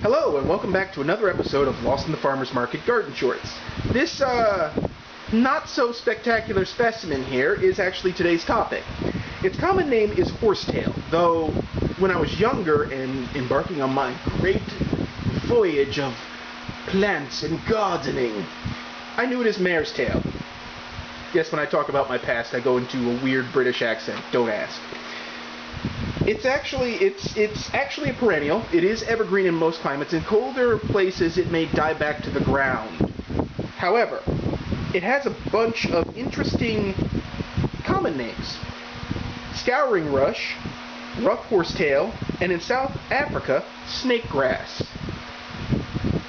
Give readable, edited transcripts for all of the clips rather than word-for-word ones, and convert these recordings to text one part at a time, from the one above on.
Hello, and welcome back to another episode of Lost in the Farmer's Market Garden Shorts. This, not-so-spectacular specimen here is actually today's topic. Its common name is horsetail, though when I was younger and embarking on my great voyage of plants and gardening, I knew it as mare's tail. Yes, when I talk about my past, I go into a weird British accent. Don't ask. It's actually a perennial. It is evergreen in most climates. In colder places, it may die back to the ground. However, it has a bunch of interesting common names. Scouring rush, rough horsetail, and in South Africa, snakegrass.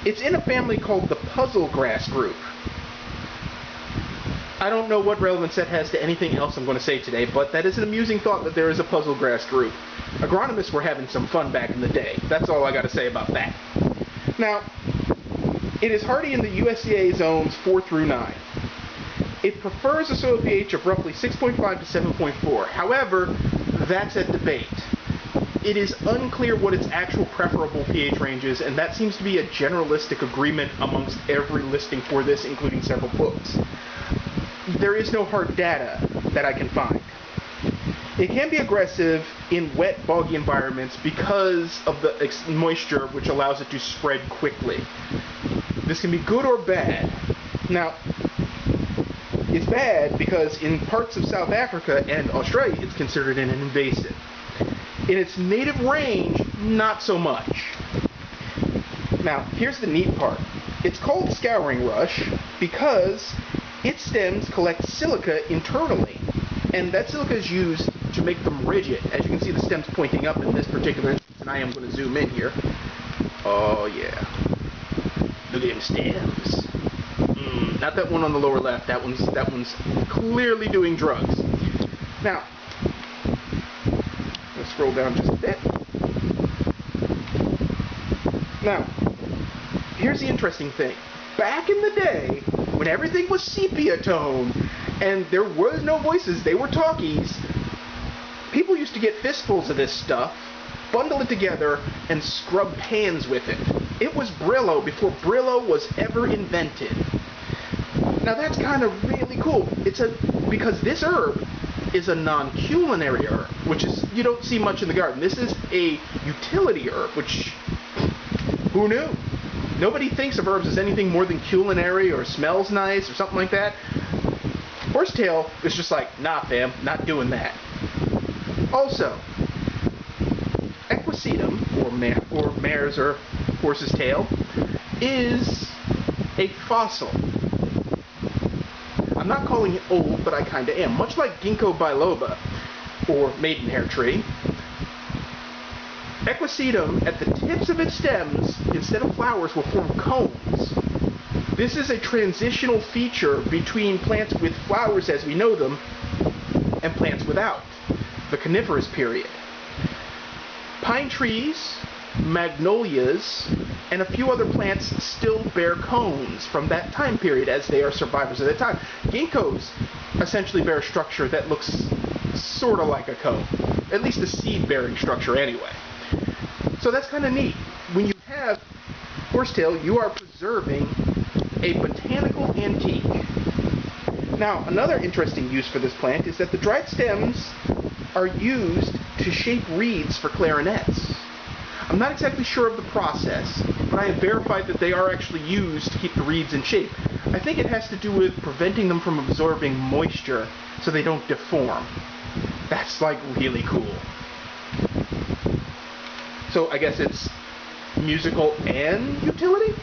It's in a family called the puzzle grass group. I don't know what relevance that has to anything else I'm going to say today, but that is an amusing thought that there is a puzzle grass group. Agronomists were having some fun back in the day. That's all I got to say about that. Now, it is hardy in the USDA zones 4 through 9. It prefers a soil pH of roughly 6.5 to 7.4. However, that's at debate. It is unclear what its actual preferable pH range is, and that seems to be a generalistic agreement amongst every listing for this, including several books. There is no hard data that I can find. It can be aggressive in wet, boggy environments because of the moisture, which allows it to spread quickly. This can be good or bad. Now, it's bad because in parts of South Africa and Australia, it's considered an invasive. In its native range, not so much. Now, here's the neat part. It's called scouring rush because its stems collect silica internally, and that silica is used to make them rigid. As you can see, the stem's pointing up in this particular instance, and I am going to zoom in here. Oh yeah, look at them stems. Not that one on the lower left. That one's clearly doing drugs. Now, let's scroll down just a bit. Now, here's the interesting thing. Back in the day, when everything was sepia tone and there was no voices, they were talkies, people used to get fistfuls of this stuff, bundle it together, and scrub pans with it. It was Brillo before Brillo was ever invented. Now that's kind of really cool. Because this herb is a non-culinary herb, which is, you don't see much in the garden. This is a utility herb, which, who knew? Nobody thinks of herbs as anything more than culinary or smells nice or something like that. Horsetail is just like, nah fam, not doing that. Also, Equisetum, or mare's or horse's tail, is a fossil. I'm not calling it old, but I kinda am. Much like Ginkgo biloba, or maidenhair tree, Equisetum, at the tips of its stems, instead of flowers, will form cones. This is a transitional feature between plants with flowers as we know them and plants without, the coniferous period. Pine trees, magnolias, and a few other plants still bear cones from that time period as they are survivors of that time. Ginkgos essentially bear a structure that looks sort of like a cone, at least a seed-bearing structure anyway. So that's kind of neat. When you have horsetail, you are preserving a botanical antique. Now, another interesting use for this plant is that the dried stems are used to shape reeds for clarinets. I'm not exactly sure of the process, but I have verified that they are actually used to keep the reeds in shape. I think it has to do with preventing them from absorbing moisture so they don't deform. That's like really cool. So I guess it's musical and utility?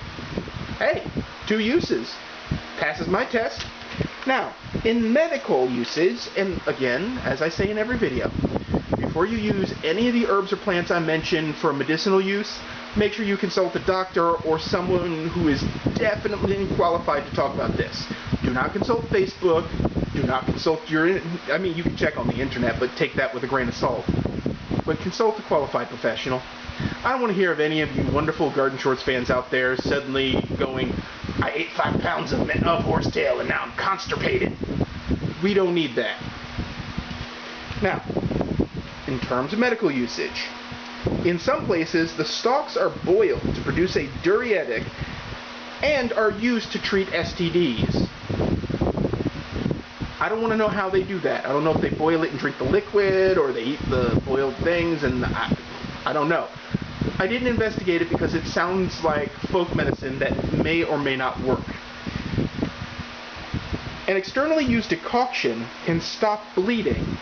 Hey, 2 uses. Passes my test. Now, in medical usage, and again, as I say in every video, before you use any of the herbs or plants I mentioned for medicinal use, make sure you consult a doctor or someone who is definitely qualified to talk about this. Do not consult Facebook. Do not consult you can check on the internet, but take that with a grain of salt. But consult a qualified professional. I don't want to hear of any of you wonderful Garden Shorts fans out there suddenly going, I ate 5 pounds of horsetail and now I'm constipated. We don't need that. Now, in terms of medical usage, In some places, the stalks are boiled to produce a diuretic and are used to treat STDs. I don't want to know how they do that. I don't know if they boil it and drink the liquid, or they eat the boiled things, and I don't know. I didn't investigate it because it sounds like folk medicine that may or may not work. An externally used decoction can stop bleeding.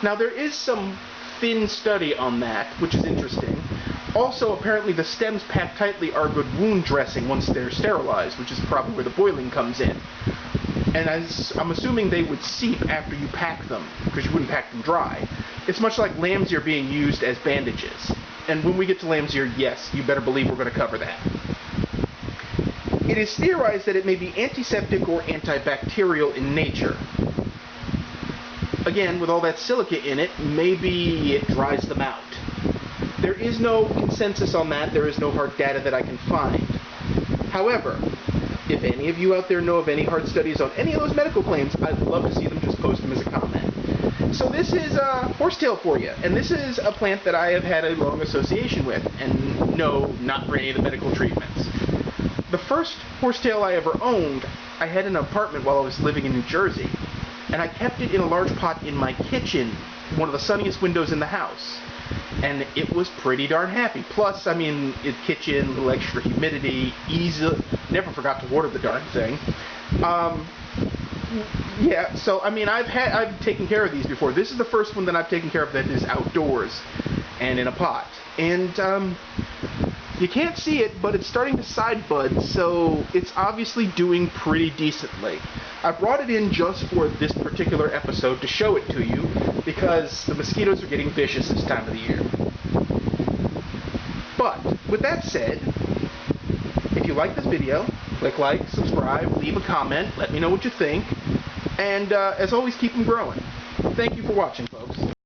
Now, there is some thin study on that, which is interesting. Also, apparently the stems packed tightly are good wound dressing once they're sterilized, which is probably where the boiling comes in. And I'm assuming they would seep after you pack them, because you wouldn't pack them dry. It's much like lamb's ear being used as bandages. And when we get to lamb's ear, yes, you better believe we're going to cover that. It is theorized that it may be antiseptic or antibacterial in nature. Again, with all that silica in it, maybe it dries them out. There is no consensus on that. There is no hard data that I can find. However, if any of you out there know of any hard studies on any of those medical claims, I'd love to see them. Just post them as a comment. So this is horsetail for you, and this is a plant that I have had a long association with, and no, not for any of the medical treatments. The first horsetail I ever owned, I had in an apartment while I was living in New Jersey, and I kept it in a large pot in my kitchen, one of the sunniest windows in the house. And it was pretty darn happy. Plus, I mean, it's kitchen, a little extra humidity, easy. Never forgot to water the darn thing. Yeah, so I mean, I've taken care of these before. This is the first one that I've taken care of that is outdoors and in a pot. And you can't see it, but it's starting to side bud, so it's obviously doing pretty decently. I brought it in just for this particular episode to show it to you, because the mosquitoes are getting vicious this time of the year. But, with that said, if you like this video, click like, subscribe, leave a comment, let me know what you think, and as always, keep them growing. Thank you for watching.